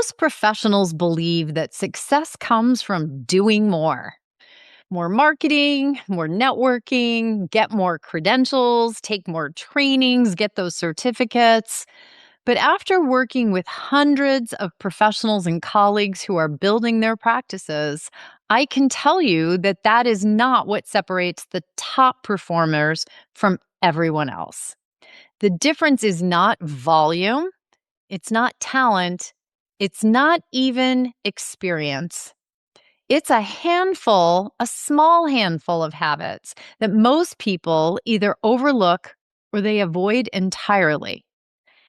Most professionals believe that success comes from doing more marketing, more networking, get more credentials, take more trainings, get those certificates. But after working with hundreds of professionals and colleagues who are building their practices, I can tell you that that is not what separates the top performers from everyone else. The difference is not volume, it's not talent, it's not even experience. It's a small handful of habits that most people either overlook or they avoid entirely.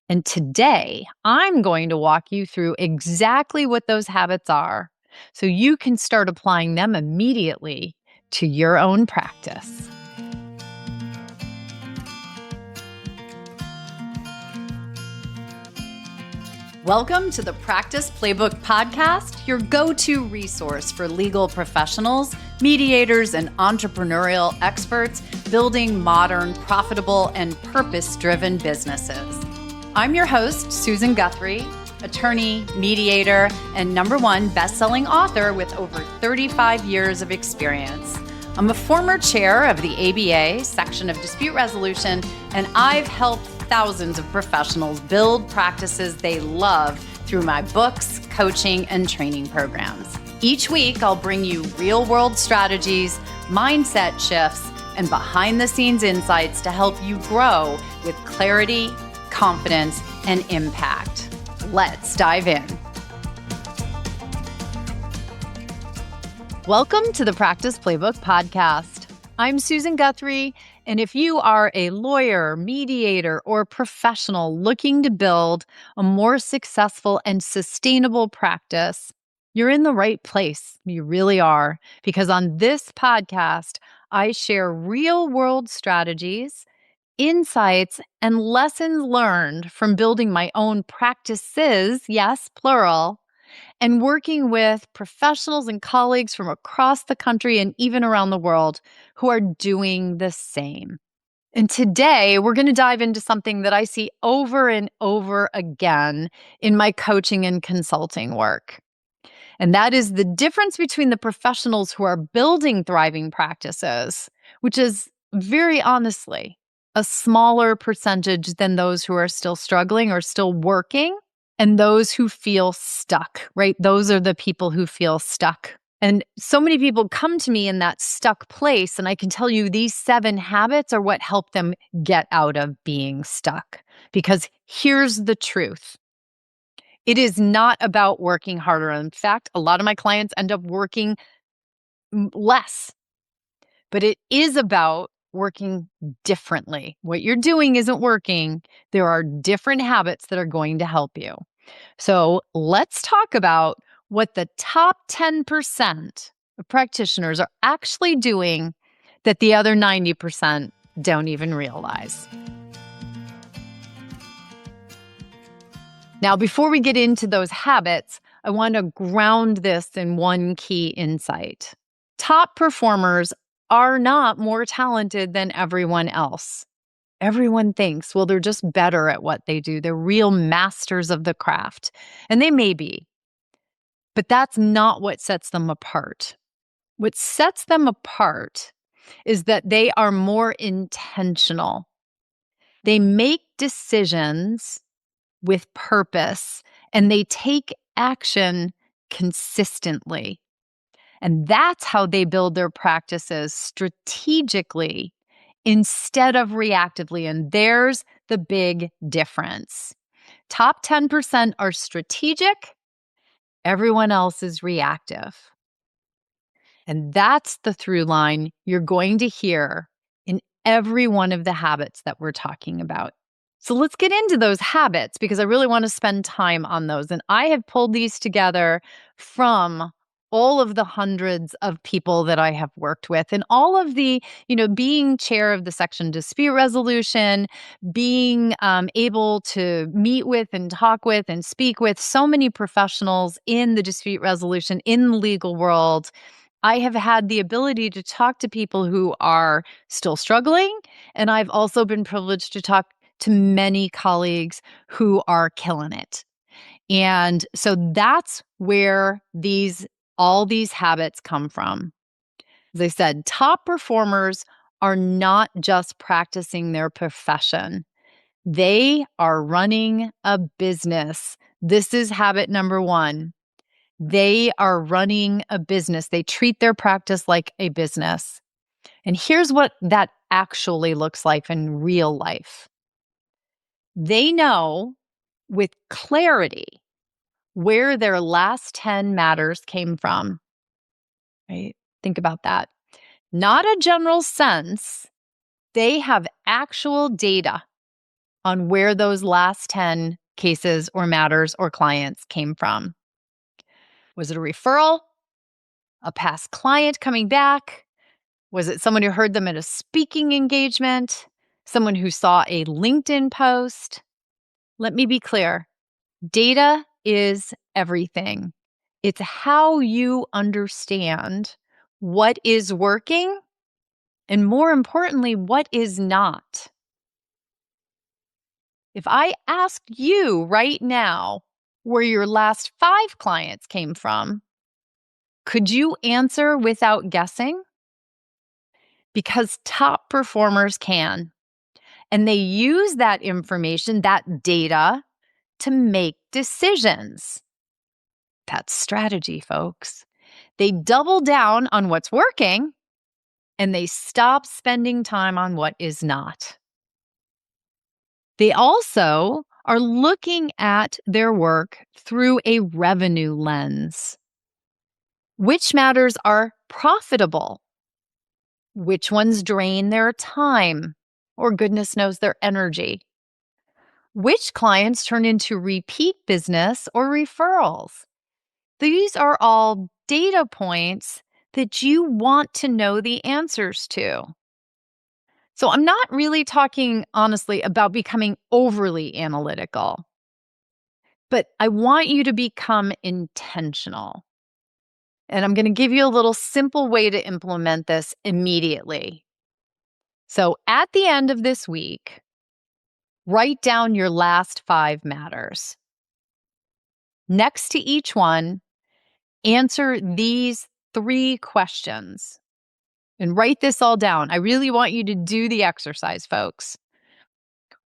And today, I'm going to walk you through exactly what those habits are so you can start applying them immediately to your own practice. Welcome to the Practice Playbook podcast, your go-to resource for legal professionals, mediators, and entrepreneurial experts building modern, profitable, and purpose-driven businesses. I'm your host, Susan Guthrie, attorney, mediator, and #1 best-selling author with over 35 years of experience. I'm a former chair of the ABA section of dispute resolution, and I've helped thousands of professionals build practices they love through my books, coaching, and training programs. Each week, I'll bring you real-world strategies, mindset shifts, and behind-the-scenes insights to help you grow with clarity, confidence, and impact. Let's dive in. Welcome to the Practice Playbook podcast. I'm Susan Guthrie, and if you are a lawyer, mediator, or professional looking to build a more successful and sustainable practice, you're in the right place. You really are, because on this podcast, I share real-world strategies, insights, and lessons learned from building my own practices, yes, plural, and working with professionals and colleagues from across the country and even around the world who are doing the same. And today, we're going to dive into something that I see over and over again in my coaching and consulting work. And that is the difference between the professionals who are building thriving practices, which is very honestly a smaller percentage than those who are still struggling or still working, and those who feel stuck, right? Those are the people who feel stuck. And so many people come to me in that stuck place, and I can tell you these 7 habits are what help them get out of being stuck. Because here's the truth. It is not about working harder. In fact, a lot of my clients end up working less, but it is about working differently. What you're doing isn't working. There are different habits that are going to help you. So let's talk about what the top 10% of practitioners are actually doing that the other 90% don't even realize. Now, before we get into those habits, I want to ground this in one key insight. Top performers are not more talented than everyone else. Everyone thinks, well, they're just better at what they do. They're real masters of the craft. And they may be. But that's not what sets them apart. What sets them apart is that they are more intentional. They make decisions with purpose, and they take action consistently. And that's how they build their practices strategically instead of reactively. And there's the big difference. Top 10% are strategic. Everyone else is reactive. And that's the through line you're going to hear in every one of the habits that we're talking about. So let's get into those habits because I really want to spend time on those. And I have pulled these together from all of the hundreds of people that I have worked with and all of the, being chair of the section dispute resolution, being able to meet with and talk with and speak with so many professionals in the dispute resolution, in the legal world. I have had the ability to talk to people who are still struggling. And I've also been privileged to talk to many colleagues who are killing it. And so that's where all these habits come from. As I said, top performers are not just practicing their profession. They are running a business. This is habit number 1. They are running a business. They treat their practice like a business. And here's what that actually looks like in real life. They know with clarity where their last 10 matters came from, right? Think about that. Not a general sense. They have actual data on where those last 10 cases or matters or clients came from. Was it a referral? A past client coming back? Was it someone who heard them at a speaking engagement? Someone who saw a LinkedIn post? Let me be clear. Data is everything. It's how you understand what is working and, more importantly, what is not. If I asked you right now where your last 5 clients came from, could you answer without guessing? Because top performers can. And they use that information, that data, to make decisions. That's strategy, folks. They double down on what's working and they stop spending time on what is not. They also are looking at their work through a revenue lens. Which matters are profitable? Which ones drain their time or, goodness knows, their energy? Which clients turn into repeat business or referrals? These are all data points that you want to know the answers to. So I'm not really talking, honestly, about becoming overly analytical, but I want you to become intentional. And I'm going to give you a little simple way to implement this immediately. So at the end of this week, write down your last 5 matters. Next to each one, answer these 3 questions and write this all down. I really want you to do the exercise, folks.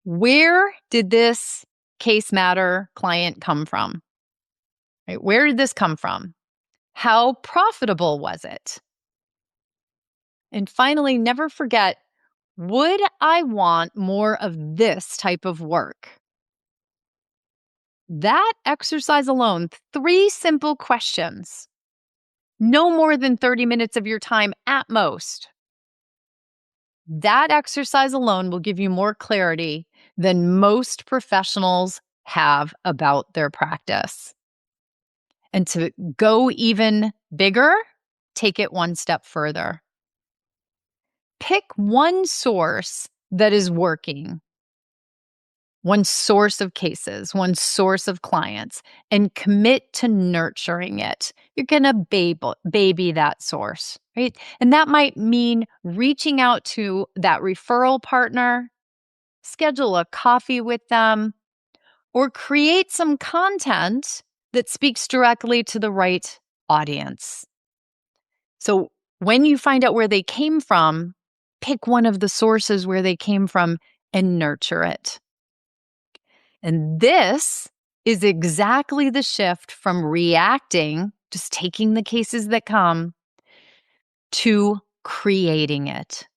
Where did this case matter client come from? Right? Where did this come from? How profitable was it? And finally, never forget, would I want more of this type of work? That exercise alone, 3 simple questions, no more than 30 minutes of your time at most. That exercise alone will give you more clarity than most professionals have about their practice. And to go even bigger, take it one step further. Pick one source that is working, one source of cases, one source of clients, and commit to nurturing it. You're going to baby that source, right? And that might mean reaching out to that referral partner, schedule a coffee with them, or create some content that speaks directly to the right audience. So when you find out where they came from, pick one of the sources where they came from and nurture it. And this is exactly the shift from reacting, just taking the cases that come, to creating it.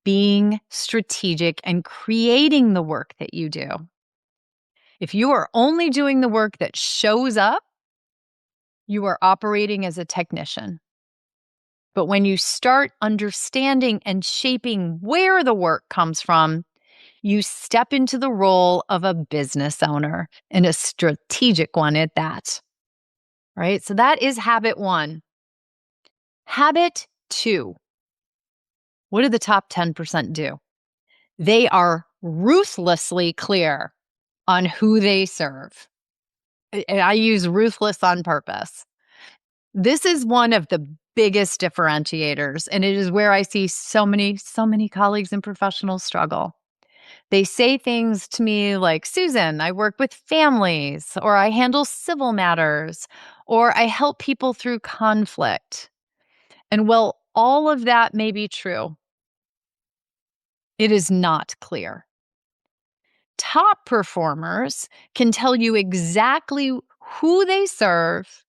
Being strategic and creating the work that you do. If you are only doing the work that shows up, you are operating as a technician. But when you start understanding and shaping where the work comes from, you step into the role of a business owner, and a strategic one at that. Right? So that is habit 1. Habit 2. What do the top 10% do? They are ruthlessly clear on who they serve. And I use ruthless on purpose. This is one of the biggest differentiators, and it is where I see so many colleagues and professionals struggle. They say things to me like, Susan, I work with families, or I handle civil matters, or I help people through conflict. And while all of that may be true, it is not clear. Top performers can tell you exactly who they serve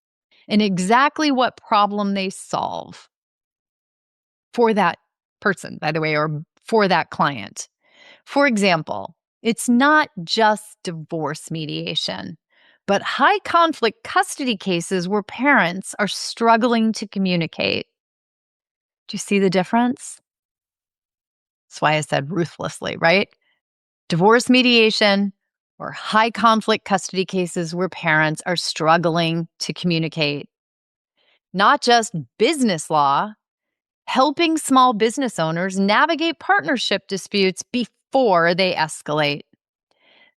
and exactly what problem they solve for that person, by the way, or for that client. For example, it's not just divorce mediation, but high conflict custody cases where parents are struggling to communicate. Do you see the difference? That's why I said ruthlessly, right? Divorce mediation or high conflict custody cases where parents are struggling to communicate. Not just business law, helping small business owners navigate partnership disputes before they escalate.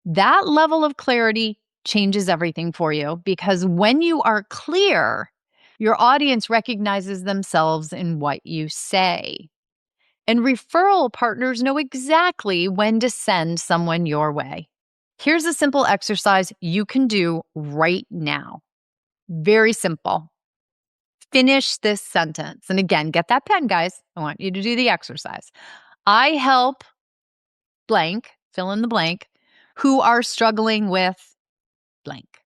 That level of clarity changes everything for you because when you are clear, your audience recognizes themselves in what you say. And referral partners know exactly when to send someone your way. Here's a simple exercise you can do right now. Very simple. Finish this sentence. And again, get that pen, guys. I want you to do the exercise. I help blank, fill in the blank, who are struggling with blank.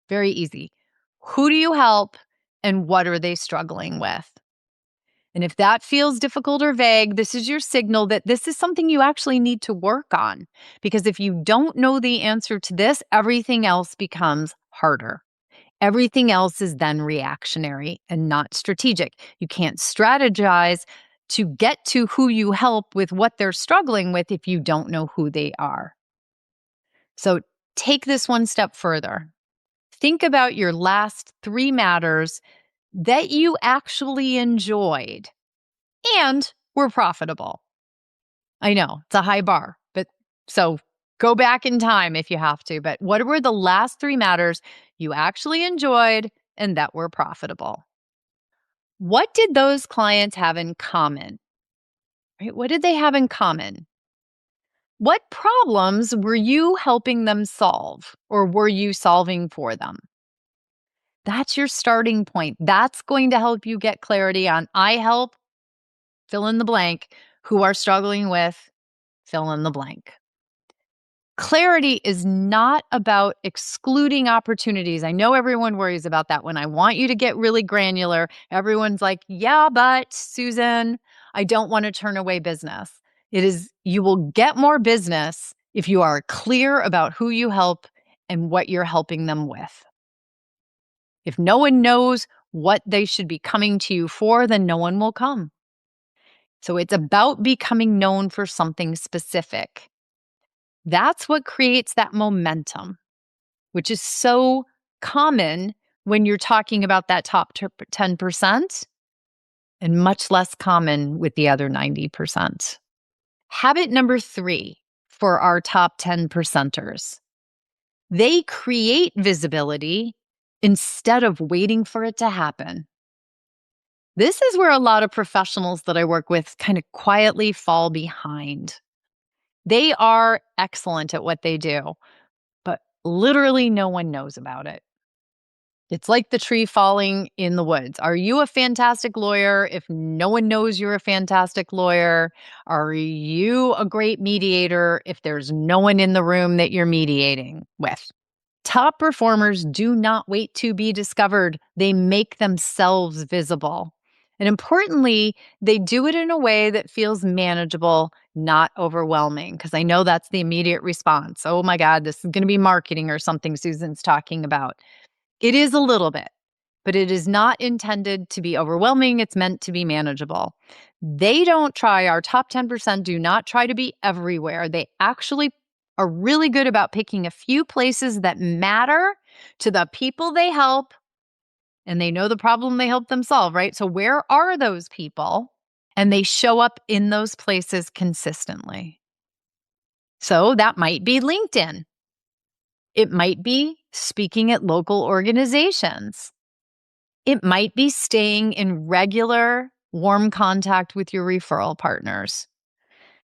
Very easy. Who do you help and what are they struggling with? And if that feels difficult or vague, this is your signal that this is something you actually need to work on. Because if you don't know the answer to this, everything else becomes harder. Everything else is then reactionary and not strategic. You can't strategize to get to who you help with what they're struggling with if you don't know who they are. So take this one step further. Think about your last 3 matters that you actually enjoyed and were profitable. I know it's a high bar, but so go back in time if you have to. But what were the last 3 matters you actually enjoyed and that were profitable? What did those clients have in common? Right? What did they have in common? What problems were you helping them solve or were you solving for them? That's your starting point. That's going to help you get clarity on I help fill in the blank who are struggling with fill in the blank. Clarity is not about excluding opportunities. I know everyone worries about that. When I want you to get really granular, everyone's like, yeah, but Susan, I don't want to turn away business. It is, you will get more business if you are clear about who you help and what you're helping them with. If no one knows what they should be coming to you for, then no one will come. So it's about becoming known for something specific. That's what creates that momentum, which is so common when you're talking about that top 10% and much less common with the other 90%. Habit number 3 for our top 10 percenters. They create visibility instead of waiting for it to happen. This is where a lot of professionals that I work with kind of quietly fall behind. They are excellent at what they do, but literally no one knows about it. It's like the tree falling in the woods. Are you a fantastic lawyer if no one knows you're a fantastic lawyer? Are you a great mediator if there's no one in the room that you're mediating with? Top performers do not wait to be discovered. They make themselves visible. And importantly, they do it in a way that feels manageable, not overwhelming. Because I know that's the immediate response. Oh my God, this is going to be marketing or something Susan's talking about. It is a little bit, but it is not intended to be overwhelming. It's meant to be manageable. They don't try, our top 10% do not try to be everywhere. They actually are really good about picking a few places that matter to the people they help, and they know the problem they help them solve, right? So where are those people? And they show up in those places consistently. So that might be LinkedIn. It might be speaking at local organizations. It might be staying in regular, warm contact with your referral partners.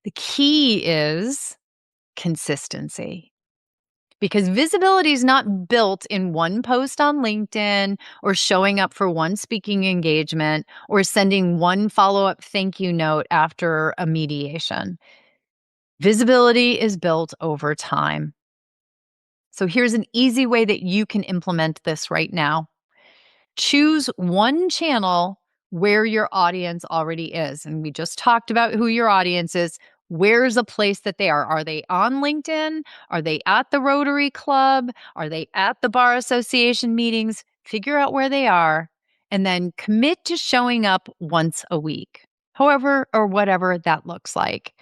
The key is consistency. Because visibility is not built in one post on LinkedIn or showing up for one speaking engagement or sending one follow up thank you note after a mediation. Visibility is built over time. So here's an easy way that you can implement this right now. Choose one channel where your audience already is. And we just talked about who your audience is. Where's a place that they are? Are they on LinkedIn? Are they at the Rotary Club? Are they at the Bar Association meetings? Figure out where they are and then commit to showing up once a week, however or whatever that looks like.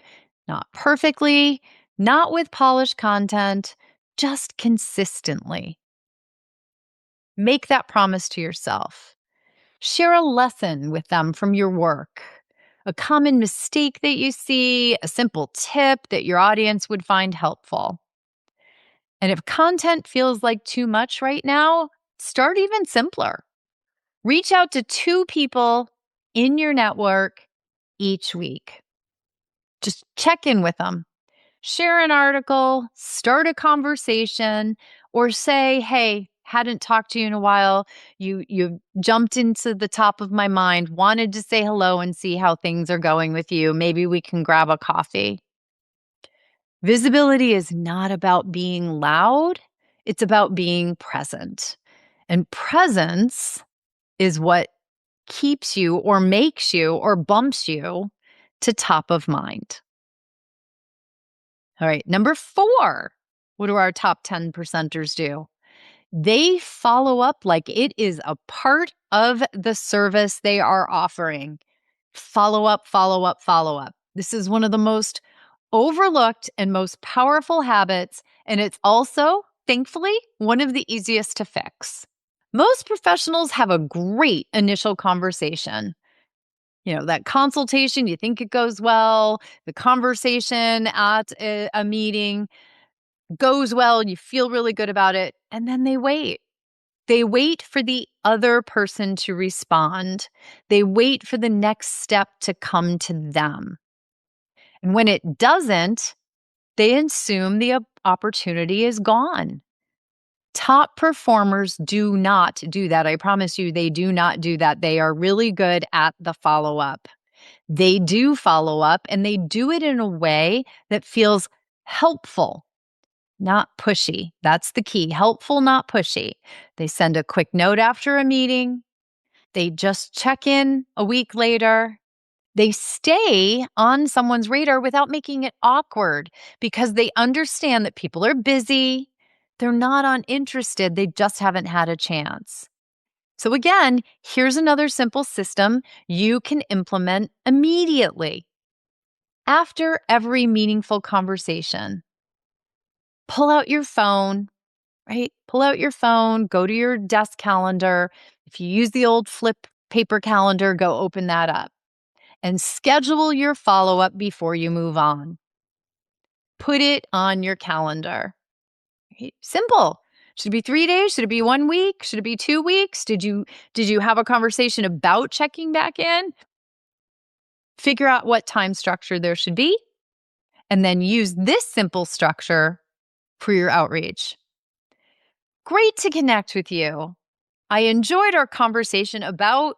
Not perfectly, not with polished content, just consistently. Make that promise to yourself. Share a lesson with them from your work, a common mistake that you see, a simple tip that your audience would find helpful. And if content feels like too much right now, start even simpler. Reach out to 2 people in your network each week. Just check in with them. Share an article, start a conversation, or say, hey, hadn't talked to you in a while. You jumped into the top of my mind, wanted to say hello and see how things are going with you. Maybe we can grab a coffee. Visibility is not about being loud. It's about being present. And presence is what keeps you or makes you or bumps you to top of mind. All right, number 4. What do our top 10 percenters do? They follow up like it is a part of the service they are offering. Follow up, follow up, follow up. This is one of the most overlooked and most powerful habits, and it's also, thankfully, one of the easiest to fix. Most professionals have a great initial conversation. That consultation, you think it goes well, the conversation at a meeting goes well, you feel really good about it, and then they wait. They wait for the other person to respond. They wait for the next step to come to them. And when it doesn't, they assume the opportunity is gone. Top performers do not do that. I promise you, they do not do that. They are really good at the follow up. They do follow up and they do it in a way that feels helpful, not pushy. That's the key. Helpful, not pushy. They send a quick note after a meeting. They just check in a week later. They stay on someone's radar without making it awkward because they understand that people are busy. They're not uninterested. They just haven't had a chance. So again, here's another simple system you can implement immediately. After every meaningful conversation, pull out your phone, right? Pull out your phone, go to your desk calendar. If you use the old flip paper calendar, go open that up and schedule your follow up before you move on. Put it on your calendar. Right? Simple. Should it be 3 days? Should it be 1 week? Should it be 2 weeks? Did you have a conversation about checking back in? Figure out what time structure there should be, and then use this simple structure for your outreach. Great to connect with you. I enjoyed our conversation about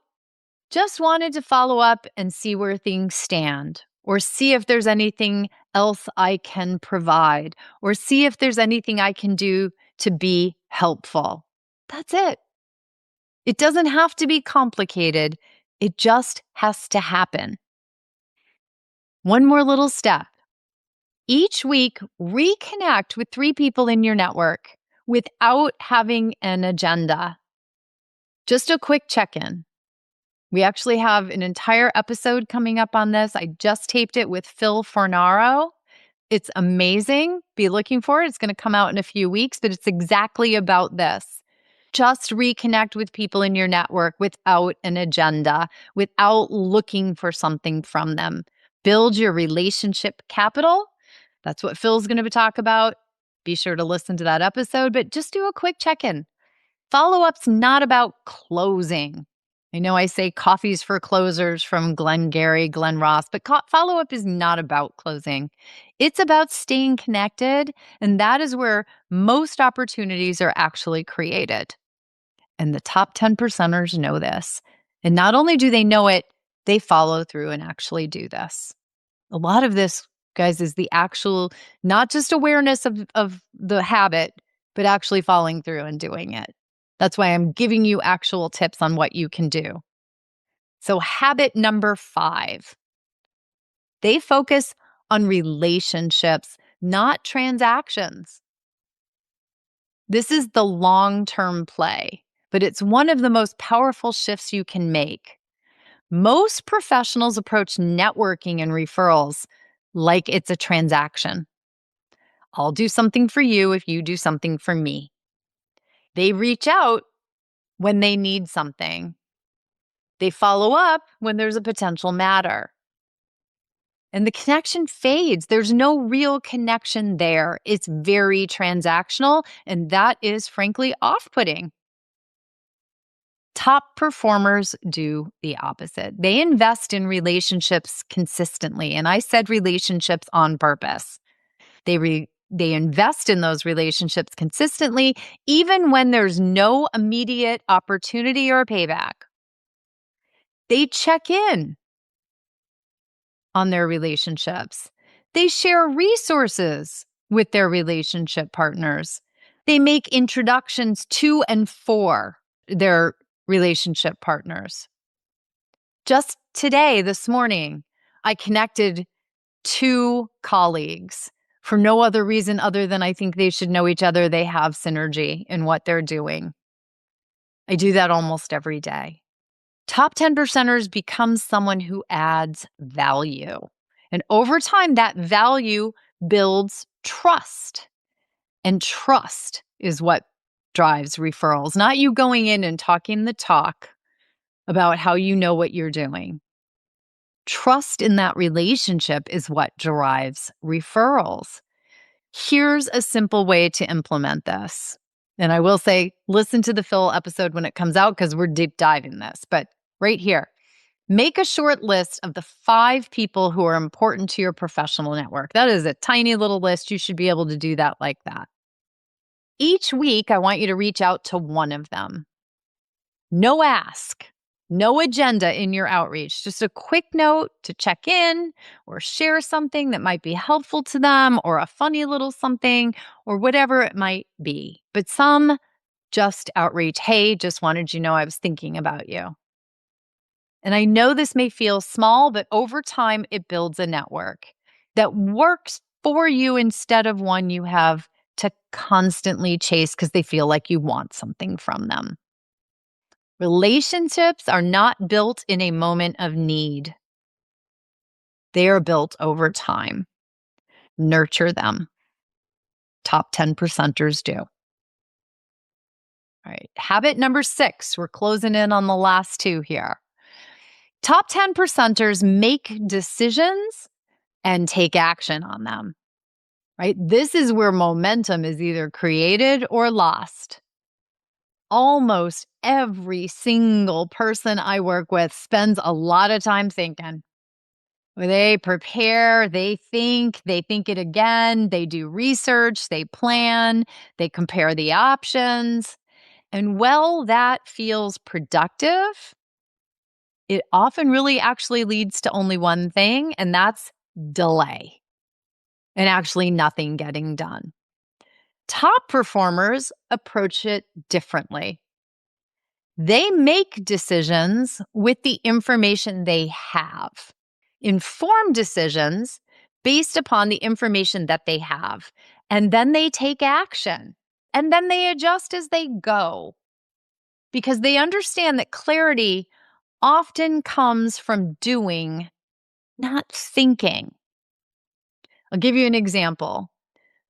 just wanted to follow up and see where things stand, or see if there's anything else I can provide, or see if there's anything I can do to be helpful. That's it. It doesn't have to be complicated. It just has to happen. One more little step. Each week, reconnect with 3 people in your network without having an agenda. Just a quick check-in. We actually have an entire episode coming up on this. I just taped it with Phil Fornaro. It's amazing. Be looking for it. It's going to come out in a few weeks, but it's exactly about this. Just reconnect with people in your network without an agenda, without looking for something from them. Build your relationship capital. That's what Phil's going to talk about. Be sure to listen to that episode, but just do a quick check-in. Follow-up's not about closing. I know I say coffee's for closers from Glengarry, Glen Ross, but follow up is not about closing. It's about staying connected. And that is where most opportunities are actually created. And the top 10 percenters know this. And not only do they know it, they follow through and actually do this. A lot of this, guys, is the actual, not just awareness of the habit, but actually following through and doing it. That's why I'm giving you actual tips on what you can do. So, habit number 5, they focus on relationships, not transactions. This is the long term play, but it's one of the most powerful shifts you can make. Most professionals approach networking and referrals like it's a transaction. I'll do something for you if you do something for me. They reach out when they need something. They follow up when there's a potential matter. And the connection fades. There's no real connection there. It's very transactional, and that is frankly off-putting. Top performers do the opposite. They invest in relationships consistently, and I said relationships on purpose. They invest in those relationships consistently, even when there's no immediate opportunity or payback. They check in on their relationships. They share resources with their relationship partners. They make introductions to and for their relationship partners. Just today, this morning, I connected 2 colleagues for no other reason other than I think they should know each other. They have synergy in what they're doing. I do that almost every day. Top 10 percenters become someone who adds value. And over time, that value builds trust. And trust is what drives referrals, not you going in and talking the talk about how you know what you're doing. Trust in that relationship is what drives referrals. Here's a simple way to implement this. And I will say, listen to the Phil episode when it comes out because we're deep diving this. But right here, make a short list of the 5 people who are important to your professional network. That is a tiny little list. You should be able to do that like that. Each week, I want you to reach out to one of them. No ask, no agenda in your outreach, just a quick note to check in or share something that might be helpful to them or a funny little something or whatever it might be. But some just outreach, hey, just wanted you to know I was thinking about you. And I know this may feel small, but over time, it builds a network that works for you instead of one you have to constantly chase because they feel like you want something from them. Relationships are not built in a moment of need. They are built over time. Nurture them. Top 10 percenters do. All right. Habit number 6. We're closing in on the last 2 here. Top 10 percenters make decisions and take action on them. Right? This is where momentum is either created or lost. Almost every single person I work with spends a lot of time thinking. They prepare, they think it again, they do research, they plan, they compare the options. And while that feels productive, it often really actually leads to only one thing, and that's delay and actually nothing getting done. Top performers approach it differently. They make decisions with the information they have, informed decisions based upon the information that they have, and then they take action, and then they adjust as they go because they understand that clarity often comes from doing, not thinking. I'll give you an example.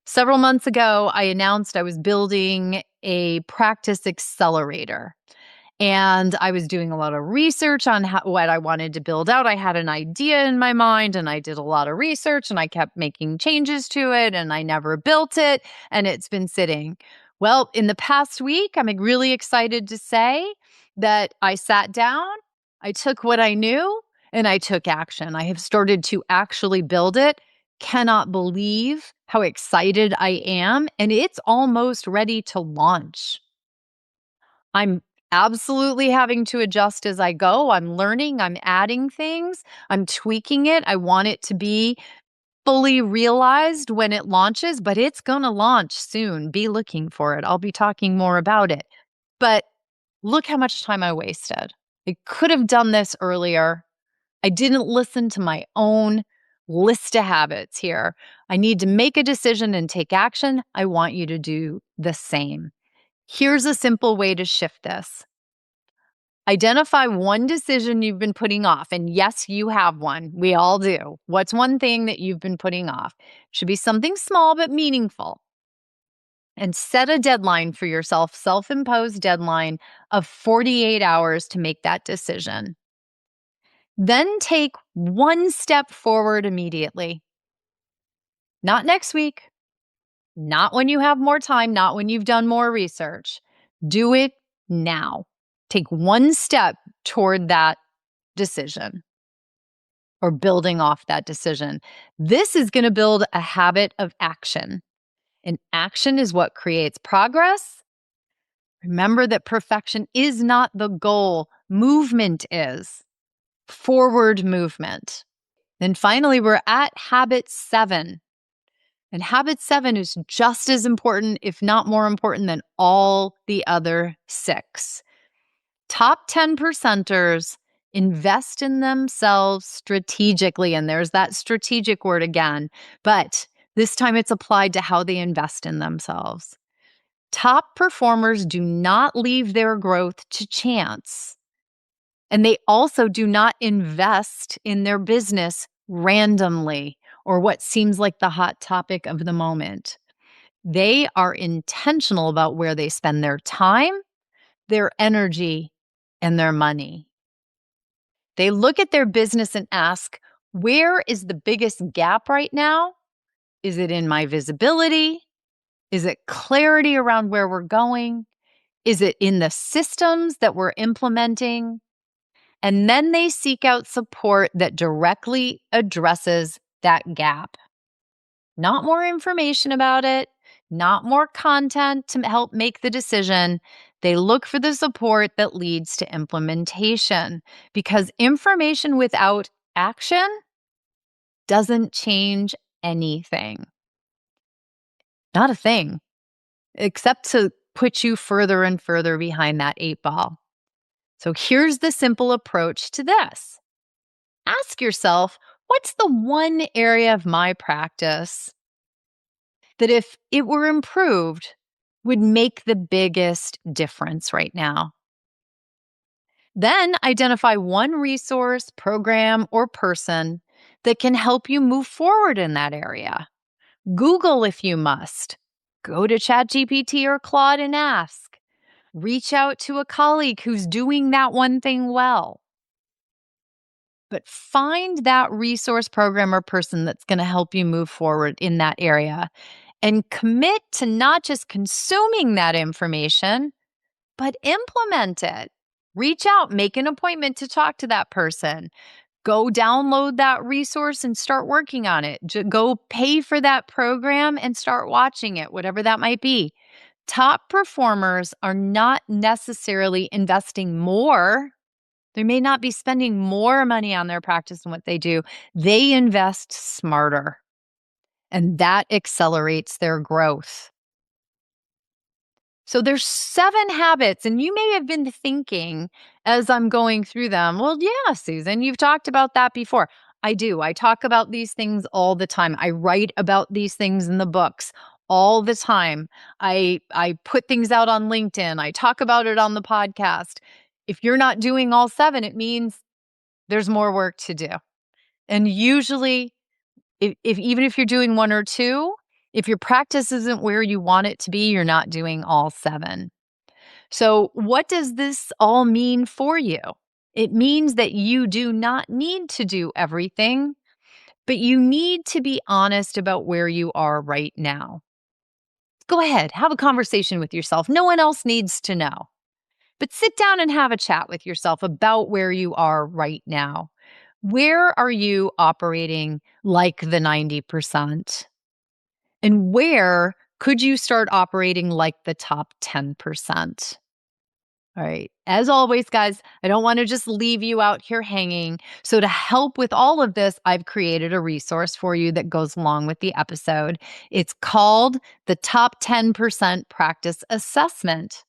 Several months ago, I announced I was building a practice accelerator. And I was doing a lot of research on what I wanted to build out. I had an idea in my mind and I did a lot of research and I kept making changes to it and I never built it and it's been sitting. Well, in the past week, I'm really excited to say that I sat down, I took what I knew, and I took action. I have started to actually build it. Cannot believe how excited I am, and it's almost ready to launch. I'm absolutely having to adjust as I go. I'm learning, I'm adding things, I'm tweaking it. I want it to be fully realized when it launches, but it's going to launch soon. Be looking for it. I'll be talking more about it. But look how much time I wasted. I could have done this earlier. I didn't listen to my own list of habits here. I need to make a decision and take action. I want you to do the same. Here's a simple way to shift this. Identify one decision you've been putting off. And yes, you have one. We all do. What's one thing that you've been putting off? Should be something small but meaningful. And set a deadline for yourself, self-imposed deadline of 48 hours to make that decision. Then take one step forward immediately. Not next week, not when you have more time, not when you've done more research. Do it now. Take one step toward that decision or building off that decision. This is going to build a habit of action. And action is what creates progress. Remember that perfection is not the goal, movement is. Forward movement. Then finally, we're at habit 7. And habit 7 is just as important, if not more important, than all the other 6. Top 10 percenters invest in themselves strategically. And there's that strategic word again, but this time it's applied to how they invest in themselves. Top performers do not leave their growth to chance. And they also do not invest in their business randomly or what seems like the hot topic of the moment. They are intentional about where they spend their time, their energy, and their money. They look at their business and ask, where is the biggest gap right now? Is it in my visibility? Is it clarity around where we're going? Is it in the systems that we're implementing? And then they seek out support that directly addresses that gap. Not more information about it, not more content to help make the decision. They look for the support that leads to implementation because information without action doesn't change anything. Not a thing, except to put you further and further behind that 8 ball. So here's the simple approach to this. Ask yourself, what's the one area of my practice that if it were improved would make the biggest difference right now? Then identify one resource, program, or person that can help you move forward in that area. Google if you must. Go to ChatGPT or Claude and ask. Reach out to a colleague who's doing that one thing well. But find that resource, program, or person that's going to help you move forward in that area and commit to not just consuming that information, but implement it. Reach out, make an appointment to talk to that person. Go download that resource and start working on it. Go pay for that program and start watching it, whatever that might be. Top performers are not necessarily investing more. They may not be spending more money on their practice than what they do. They invest smarter, and that accelerates their growth. So there's 7 habits, and you may have been thinking as I'm going through them, well, yeah, Susan, you've talked about that before. I do. I talk about these things all the time. I write about these things in the books all the time. I put things out on LinkedIn. I talk about it on the podcast. If you're not doing all 7, it means there's more work to do. And usually, if even if you're doing 1 or 2, if your practice isn't where you want it to be, you're not doing all 7. So, what does this all mean for you? It means that you do not need to do everything, but you need to be honest about where you are right now. Go ahead, have a conversation with yourself. No one else needs to know. But sit down and have a chat with yourself about where you are right now. Where are you operating like the 90%? And where could you start operating like the top 10%? All right. As always, guys, I don't want to just leave you out here hanging. So, to help with all of this, I've created a resource for you that goes along with the episode. It's called the Top 10% Practice Assessment.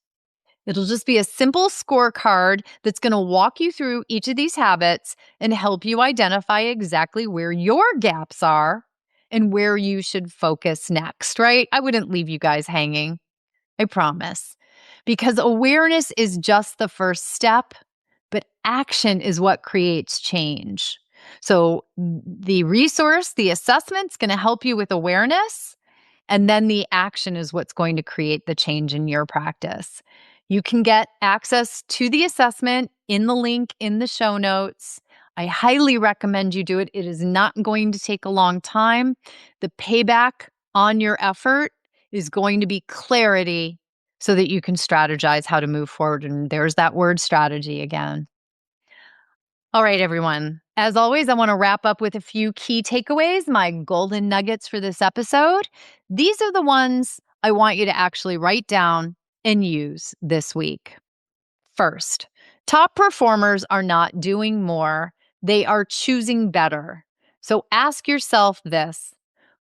It'll just be a simple scorecard that's going to walk you through each of these habits and help you identify exactly where your gaps are and where you should focus next, right? I wouldn't leave you guys hanging. I promise. Because awareness is just the first step, but action is what creates change. So the resource, the assessment's going to help you with awareness, and then the action is what's going to create the change in your practice. You can get access to the assessment in the link in the show notes. I highly recommend you do it. It is not going to take a long time. The payback on your effort is going to be clarity so that you can strategize how to move forward. And there's that word strategy again. All right, everyone. As always, I want to wrap up with a few key takeaways, my golden nuggets for this episode. These are the ones I want you to actually write down and use this week. First, top performers are not doing more, they are choosing better. So ask yourself this: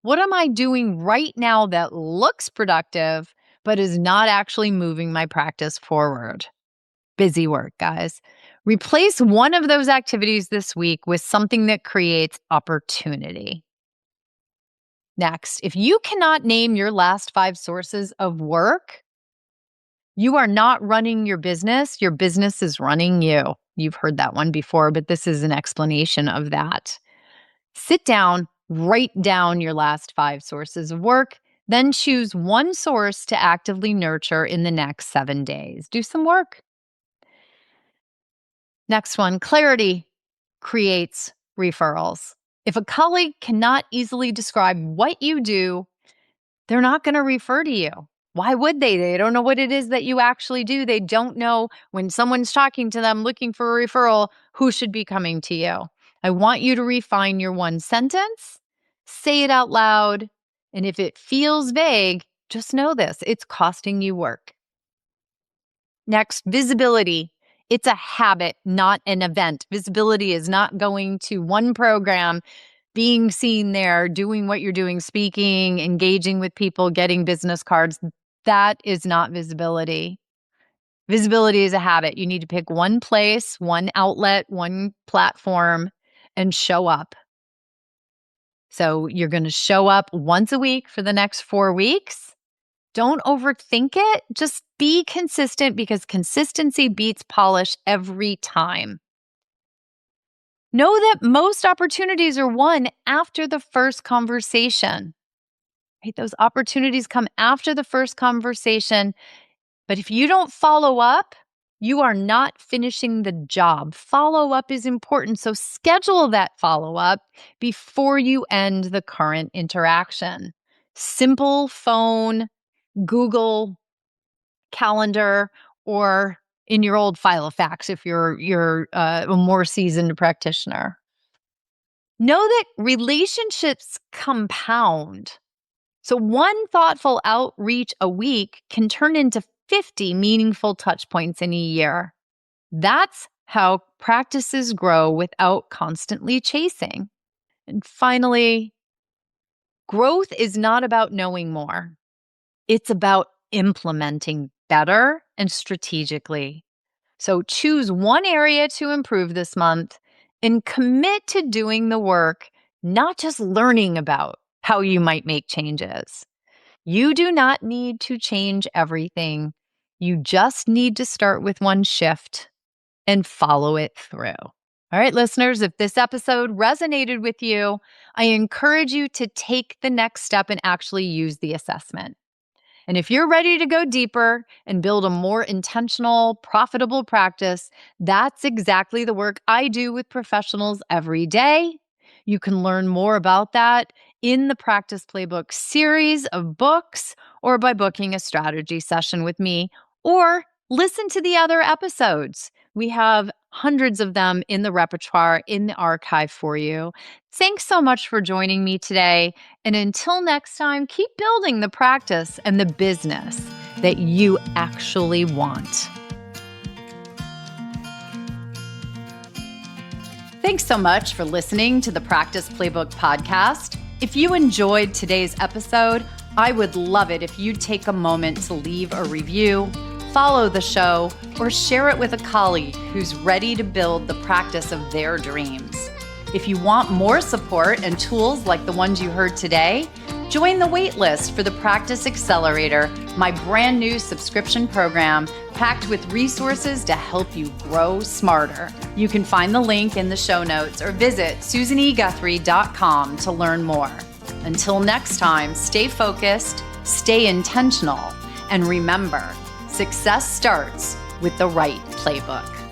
what am I doing right now that looks productive, but is not actually moving my practice forward? Busy work, guys. Replace one of those activities this week with something that creates opportunity. Next, if you cannot name your last 5 sources of work, you are not running your business is running you. You've heard that one before, but this is an explanation of that. Sit down, write down your last 5 sources of work, then choose one source to actively nurture in the next 7 days. Do some work. Next one, clarity creates referrals. If a colleague cannot easily describe what you do, they're not going to refer to you. Why would they? They don't know what it is that you actually do. They don't know when someone's talking to them looking for a referral, who should be coming to you. I want you to refine your one sentence, say it out loud, and if it feels vague, just know this: it's costing you work. Next, visibility. It's a habit, not an event. Visibility is not going to one program, being seen there, doing what you're doing, speaking, engaging with people, getting business cards. That is not visibility. Visibility is a habit. You need to pick one place, one outlet, one platform, and show up. So you're going to show up once a week for the next 4 weeks. Don't overthink it. Just be consistent, because consistency beats polish every time. Know that most opportunities are won after the first conversation. Right? Those opportunities come after the first conversation. But if you don't follow up, you are not finishing the job. Follow up is important. So schedule that follow up before you end the current interaction. Simple phone, Google Calendar, or in your old file of facts if you're a more seasoned practitioner. Know that relationships compound. So one thoughtful outreach a week can turn into 50 meaningful touch points in a year. That's how practices grow without constantly chasing. And finally, growth is not about knowing more. It's about implementing better and strategically. So choose one area to improve this month and commit to doing the work, not just learning about how you might make changes. You do not need to change everything. You just need to start with one shift and follow it through. All right, listeners, if this episode resonated with you, I encourage you to take the next step and actually use the assessment. And if you're ready to go deeper and build a more intentional, profitable practice, that's exactly the work I do with professionals every day. You can learn more about that in the Practice Playbook series of books, or by booking a strategy session with me, or Listen to the other episodes. We have hundreds of them in the repertoire, in the archive for you. Thanks so much for joining me today. And until next time, keep building the practice and the business that you actually want. Thanks so much for listening to the Practice Playbook podcast. If you enjoyed today's episode, I would love it if you'd take a moment to leave a review, follow the show, or share it with a colleague who's ready to build the practice of their dreams. If you want more support and tools like the ones you heard today, join the waitlist for the Practice Accelerator, my brand new subscription program packed with resources to help you grow smarter. You can find the link in the show notes or visit susaneguthrie.com to learn more. Until next time, stay focused, stay intentional, and remember, success starts with the right playbook.